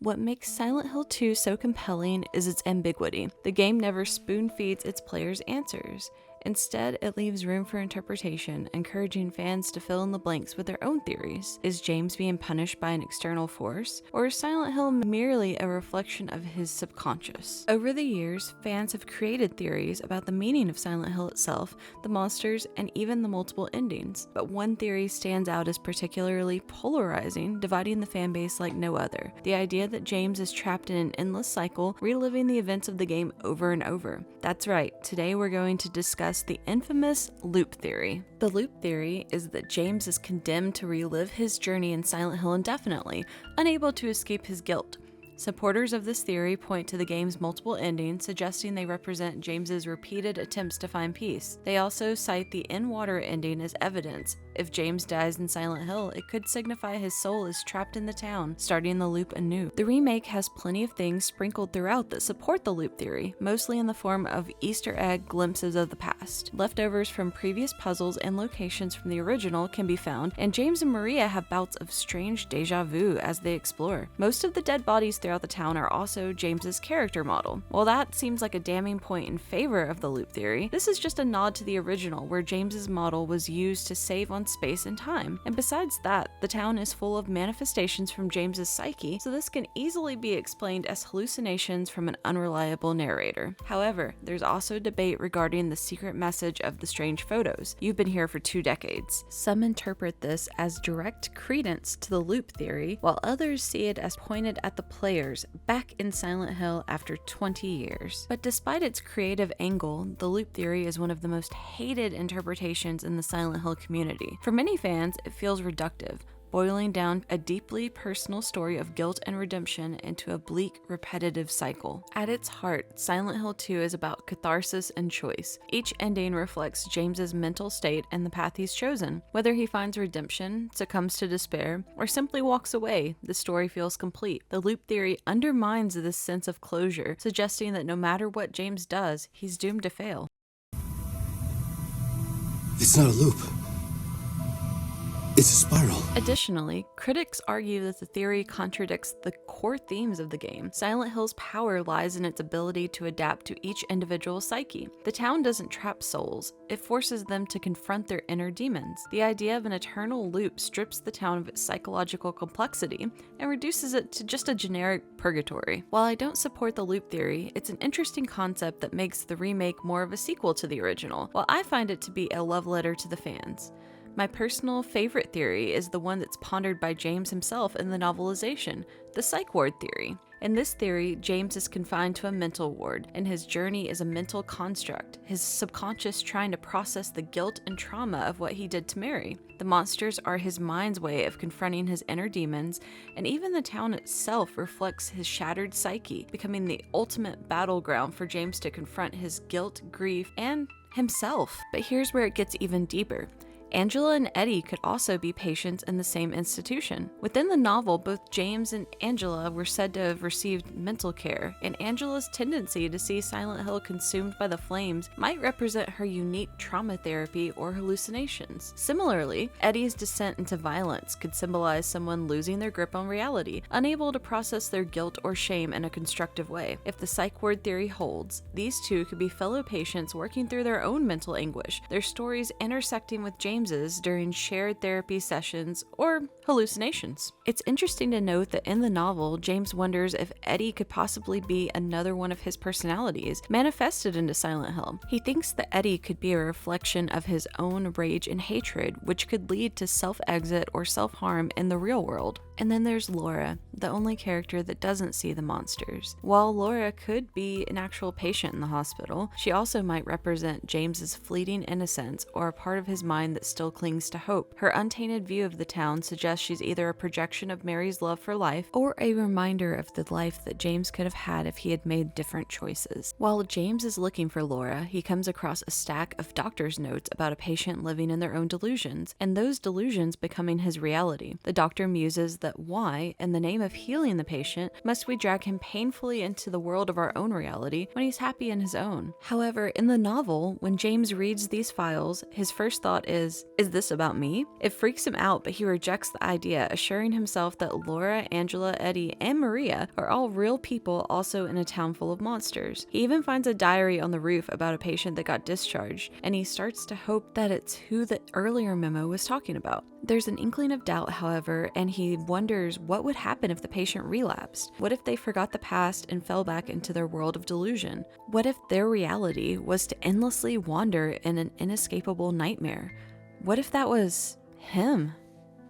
What makes Silent Hill 2 so compelling is its ambiguity. The game never spoon-feeds its players answers. Instead, it leaves room for interpretation, encouraging fans to fill in the blanks with their own theories. Is James being punished by an external force, or is Silent Hill merely a reflection of his subconscious? Over the years, fans have created theories about the meaning of Silent Hill itself, the monsters, and even the multiple endings. But one theory stands out as particularly polarizing, dividing the fanbase like no other. The idea that James is trapped in an endless cycle, reliving the events of the game over and over. That's right, today we're going to discuss the infamous loop theory. The loop theory is that James is condemned to relive his journey in Silent Hill indefinitely, unable to escape his guilt. Supporters of this theory point to the game's multiple endings, suggesting they represent James's repeated attempts to find peace. They also cite the in-water ending as evidence. If James dies in Silent Hill, it could signify his soul is trapped in the town, starting the loop anew. The remake has plenty of things sprinkled throughout that support the loop theory, mostly in the form of Easter egg glimpses of the past. Leftovers from previous puzzles and locations from the original can be found, and James and Maria have bouts of strange deja vu as they explore. Most of the dead bodies throughout the town are also James's character model. While that seems like a damning point in favor of the loop theory, this is just a nod to the original, where James's model was used to save on space and time. And besides that, the town is full of manifestations from James's psyche, so this can easily be explained as hallucinations from an unreliable narrator. However, there's also debate regarding the secret message of the strange photos. You've been here for 2 decades. Some interpret this as direct credence to the loop theory, while others see it as pointed at the players back in Silent Hill after 20 years. But despite its creative angle, the loop theory is one of the most hated interpretations in the Silent Hill community. For many fans, it feels reductive, boiling down a deeply personal story of guilt and redemption into a bleak, repetitive cycle. At its heart, Silent Hill 2 is about catharsis and choice. Each ending reflects James's mental state and the path he's chosen. Whether he finds redemption, succumbs to despair, or simply walks away, the story feels complete. The loop theory undermines this sense of closure, suggesting that no matter what James does, he's doomed to fail. It's not a loop. It's a spiral. Additionally, critics argue that the theory contradicts the core themes of the game. Silent Hill's power lies in its ability to adapt to each individual psyche. The town doesn't trap souls, it forces them to confront their inner demons. The idea of an eternal loop strips the town of its psychological complexity and reduces it to just a generic purgatory. While I don't support the loop theory, it's an interesting concept that makes the remake more of a sequel to the original, while I find it to be a love letter to the fans. My personal favorite theory is the one that's pondered by James himself in the novelization, the Psych Ward theory. In this theory, James is confined to a mental ward, and his journey is a mental construct, his subconscious trying to process the guilt and trauma of what he did to Mary. The monsters are his mind's way of confronting his inner demons, and even the town itself reflects his shattered psyche, becoming the ultimate battleground for James to confront his guilt, grief, and himself. But here's where it gets even deeper. Angela and Eddie could also be patients in the same institution. Within the novel, both James and Angela were said to have received mental care, and Angela's tendency to see Silent Hill consumed by the flames might represent her unique trauma therapy or hallucinations. Similarly, Eddie's descent into violence could symbolize someone losing their grip on reality, unable to process their guilt or shame in a constructive way. If the Psych Ward theory holds, these two could be fellow patients working through their own mental anguish, their stories intersecting with James's during shared therapy sessions or hallucinations. It's interesting to note that in the novel, James wonders if Eddie could possibly be another one of his personalities manifested into Silent Hill. He thinks that Eddie could be a reflection of his own rage and hatred, which could lead to self-exit or self-harm in the real world. And then there's Laura, the only character that doesn't see the monsters. While Laura could be an actual patient in the hospital, she also might represent James's fleeting innocence or a part of his mind that still clings to hope. Her untainted view of the town suggests she's either a projection of Mary's love for life or a reminder of the life that James could have had if he had made different choices. While James is looking for Laura, he comes across a stack of doctor's notes about a patient living in their own delusions, and those delusions becoming his reality. The doctor muses that why, in the name of healing the patient, must we drag him painfully into the world of our own reality when he's happy in his own? However, in the novel, when James reads these files, his first thought is this about me? It freaks him out, but he rejects the idea, assuring himself that Laura, Angela, Eddie, and Maria are all real people also in a town full of monsters. He even finds a diary on the roof about a patient that got discharged, and he starts to hope that it's who the earlier memo was talking about. There's an inkling of doubt, however, and he wonders what would happen if the patient relapsed. What if they forgot the past and fell back into their world of delusion? What if their reality was to endlessly wander in an inescapable nightmare? What if that was him?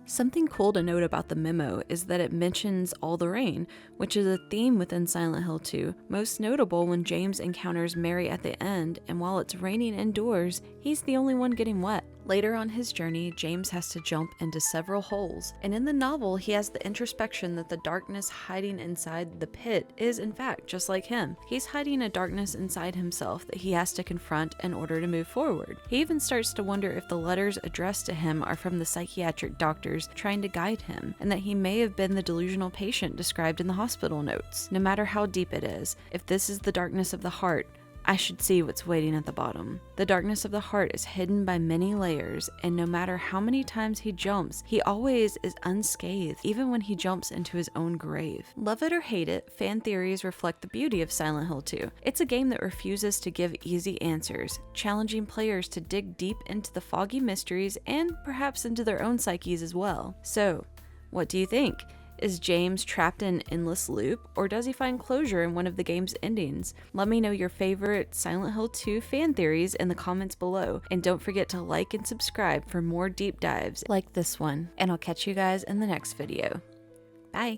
Something cool to note about the memo is that it mentions all the rain, which is a theme within Silent Hill 2, most notable when James encounters Mary at the end, and while it's raining indoors, he's the only one getting wet. Later on his journey, James has to jump into several holes, and in the novel, he has the introspection that the darkness hiding inside the pit is in fact just like him. He's hiding a darkness inside himself that he has to confront in order to move forward. He even starts to wonder if the letters addressed to him are from the psychiatric doctors trying to guide him, and that he may have been the delusional patient described in the hospital notes. No matter how deep it is, if this is the darkness of the heart, I should see what's waiting at the bottom. The darkness of the heart is hidden by many layers, and no matter how many times he jumps, he always is unscathed, even when he jumps into his own grave. Love it or hate it, fan theories reflect the beauty of Silent Hill 2. It's a game that refuses to give easy answers, challenging players to dig deep into the foggy mysteries and perhaps into their own psyches as well. So, what do you think? Is James trapped in an endless loop, or does he find closure in one of the game's endings? Let me know your favorite Silent Hill 2 fan theories in the comments below, and don't forget to like and subscribe for more deep dives like this one, and I'll catch you guys in the next video. Bye!